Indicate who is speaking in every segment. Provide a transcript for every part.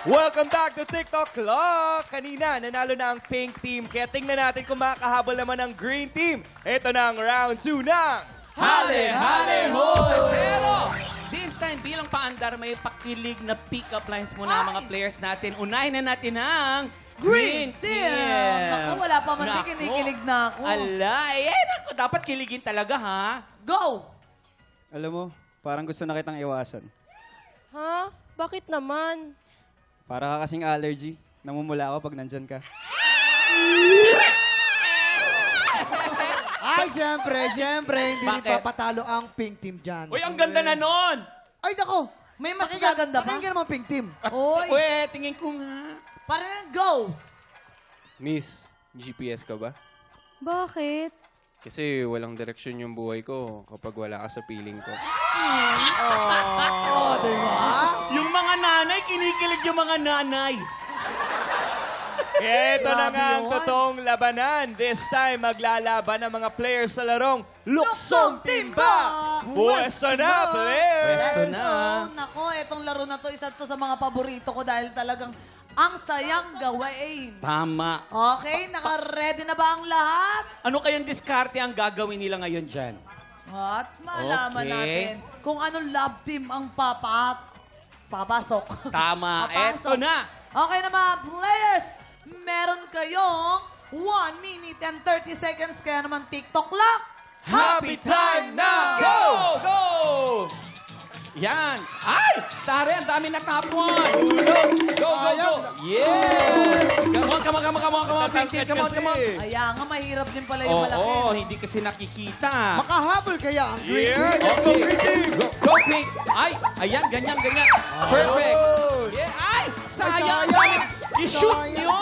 Speaker 1: Welcome back to TikTok Clock! Kanina, nanalo na ang pink team. Kaya tingnan natin kung makakahabol naman ang green team. Ito na ang round 2 ng...
Speaker 2: Hale, hale, hoy!
Speaker 3: Pero, this time bilang paandar, may pakilig na pick-up lines muna ang mga players natin. Unahin na natin ang Green Team!
Speaker 2: Naku, wala pa man din,
Speaker 3: Naku.
Speaker 2: kinikilig na ako.
Speaker 3: Ala, naku, dapat kiligin talaga, ha?
Speaker 2: Go!
Speaker 4: Alam mo, parang gusto na kitang iwasan.
Speaker 5: Ha? Bakit naman?
Speaker 4: Para ka kasing allergy. Namumula ako pag nandyan ka.
Speaker 6: Ay, syempre, hindi
Speaker 3: Bakit?
Speaker 6: papatalo ang pink team dyan.
Speaker 3: Uy, ang ganda na nun!
Speaker 6: Ay, nako!
Speaker 2: May mas maganda pa?
Speaker 6: Pakinggan naman pink team.
Speaker 2: Oy,
Speaker 3: Uy, tingin ko nga.
Speaker 2: parang go!
Speaker 7: Miss, GPS ka ba?
Speaker 5: Bakit?
Speaker 7: Kasi walang direksyon yung buhay ko kapag wala ka sa piling ko.
Speaker 6: Oh, di ba?
Speaker 3: Yung mga nanay, kinikilig yung mga nanay.
Speaker 1: Ito na
Speaker 2: Grabe
Speaker 1: nga ang
Speaker 2: yun.
Speaker 1: totoong labanan. This time, maglalaban ang mga players sa larong Luksong Timba! Pwesto na, players!
Speaker 3: Pwesto na.
Speaker 2: Nako, etong laro na to, isa to sa mga paborito ko dahil talagang ang sayang gawain.
Speaker 3: Tama.
Speaker 2: Okay, naka-ready na ba ang lahat?
Speaker 3: Ano kayang diskarte ang gagawin nila ngayon dyan?
Speaker 2: At malaman
Speaker 3: Okay.
Speaker 2: natin kung anong love team ang papasok.
Speaker 3: Tama.
Speaker 2: Papasok.
Speaker 3: Eto na.
Speaker 2: Okay na mga players, meron kayong 1 minute and 30 seconds, kaya naman TikTok lang.
Speaker 1: Happy time na!
Speaker 3: Go! Go! Yan. Ay! Tari, ang dami natapon. Go, go, go. Yes! Come on, pink team. Come on.
Speaker 2: Kaya nga, mahirap din pala yung malaki.
Speaker 3: Oo, hindi kasi nakikita.
Speaker 6: Makahabol kaya ang green
Speaker 1: Yeah,
Speaker 6: team.
Speaker 1: let's go,
Speaker 3: Okay.
Speaker 1: green team!
Speaker 3: Go, pink. Ay, ayan, ganyan. Perfect. Yeah, ay, sayang.
Speaker 6: sayang.
Speaker 3: I-shoot
Speaker 6: Sayang.
Speaker 3: nyo.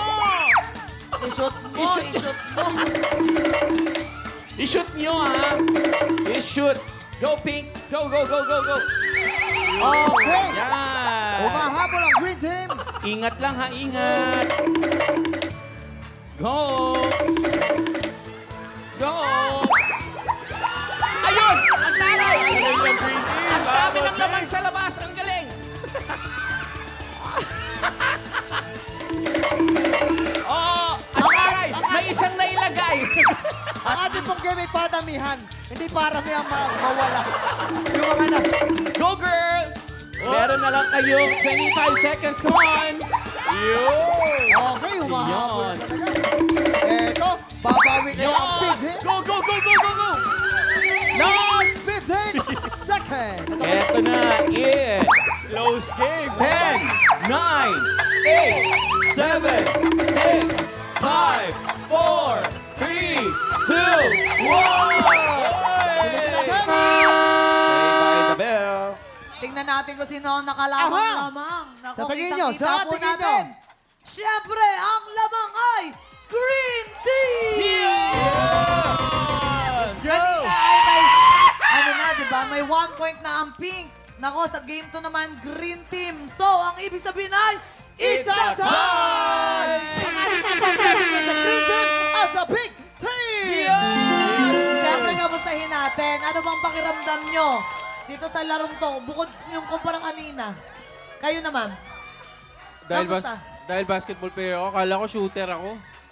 Speaker 2: I-shoot mo,
Speaker 3: I-shoot.
Speaker 2: i-shoot mo.
Speaker 3: I-shoot nyo, ha? I-shoot. Go, pink. Go.
Speaker 6: Okay.
Speaker 3: Yan.
Speaker 6: Umahabol ang green team.
Speaker 3: Ingat lang, ha? Ingat. Go. Ayun! Ang taray! Ang dami ng laman sa labas. Ang galing. Oh, ang taray! May isang nailagay.
Speaker 6: Ang ating pong game ay padamihan. Hindi para niya mawala. Yung mga na.
Speaker 3: Go, girl! Meron na lang kayong 25 seconds. Come on!
Speaker 6: Okay, umahabol
Speaker 3: Yun.
Speaker 6: talaga. Eto, babawi kaya ang pink team.
Speaker 3: Go!
Speaker 6: Last 15 seconds.
Speaker 3: Eto na. It.
Speaker 1: Close game!
Speaker 3: 10, 9, 8, 7, 6, 5, 4, 3, 2, 1!
Speaker 2: Tingnan natin kung sino ang nakalamang-lamang. Naku,
Speaker 6: Sa tingin nyo,
Speaker 2: kitang-kita
Speaker 6: sa
Speaker 2: po
Speaker 6: tingin
Speaker 2: natin. Siyempre, ang lamang ay Green Team!
Speaker 1: Let's go!
Speaker 2: Kanina ay may, ano na, di ba? May 1 point na ang pink. Nako, sa game 2 naman, Green Team. So, ang ibig sabihin ay,
Speaker 6: It's a time! Ang ating pagpapalagay sa green team at sa pink team!
Speaker 2: Siyempre, kamustahin natin. Ano bang pakiramdam nyo dito sa larong to? Bukod yung kumpara kanina. Kayo naman. Kamusta?
Speaker 7: Dahil basketball player ako, akala ko shooter ako.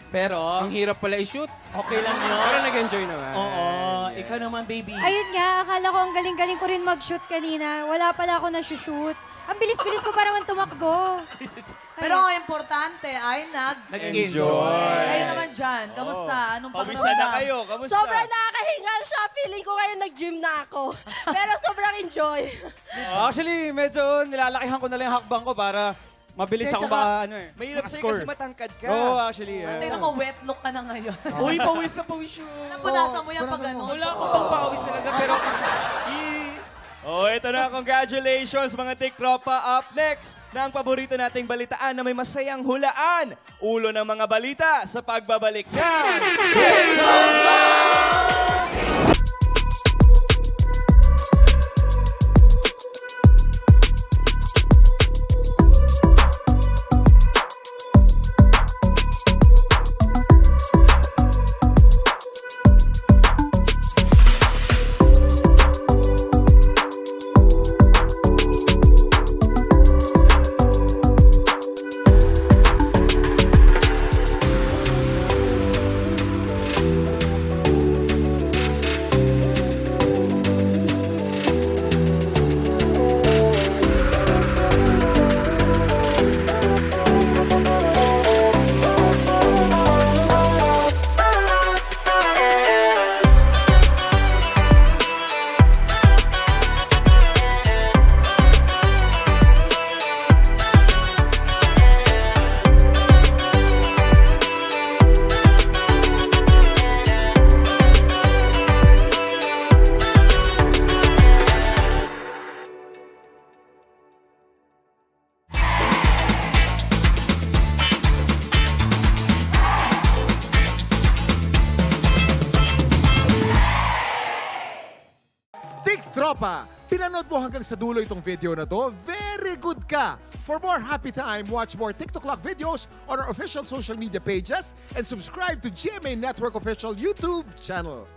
Speaker 3: Pero,
Speaker 7: Ang hirap pala i-shoot.
Speaker 3: okay lang yun.
Speaker 7: Pero nag-enjoy naman.
Speaker 3: Oo, ikaw naman, baby.
Speaker 5: Ayun nga, akala ko ang galing-galing ko rin mag-shoot kanina. Wala pala ako na-shoot. Ang bilis-bilis ko para man tumakbo.
Speaker 2: Pero ang importante ay
Speaker 3: Nag-enjoy.
Speaker 2: Kayo naman dyan. Kamusta? Anong
Speaker 1: Pawisa
Speaker 2: pakiramdam?
Speaker 1: na kayo, kamusta?
Speaker 5: Sobrang nakakahingal siya. Feeling ko ngayon nag-gym na ako. Pero sobrang enjoy.
Speaker 4: Actually, medyo nilalakihan ko na lang yung hakbang ko para mabilis ako
Speaker 1: Mahirap sa'yo
Speaker 4: score.
Speaker 1: kasi matangkad ka.
Speaker 4: Oo, actually.
Speaker 2: Tingnan ko, wet look ka na ngayon.
Speaker 3: Uy, pawis na pawis yun.
Speaker 2: Napunasan mo yan pag ano.
Speaker 3: Wala ako pang pawis talaga, pero...
Speaker 1: Oh, ito na. Congratulations, mga tiktropa. Up next, na ang paborito nating balitaan na may masayang hulaan. Ulo ng mga balita sa pagbabalik ng...
Speaker 6: TikTropa, pinanood mo hanggang sa dulo itong video na to? Very good ka! For more happy time, watch more TikTok Clock videos on our official social media pages and subscribe to GMA Network official YouTube channel.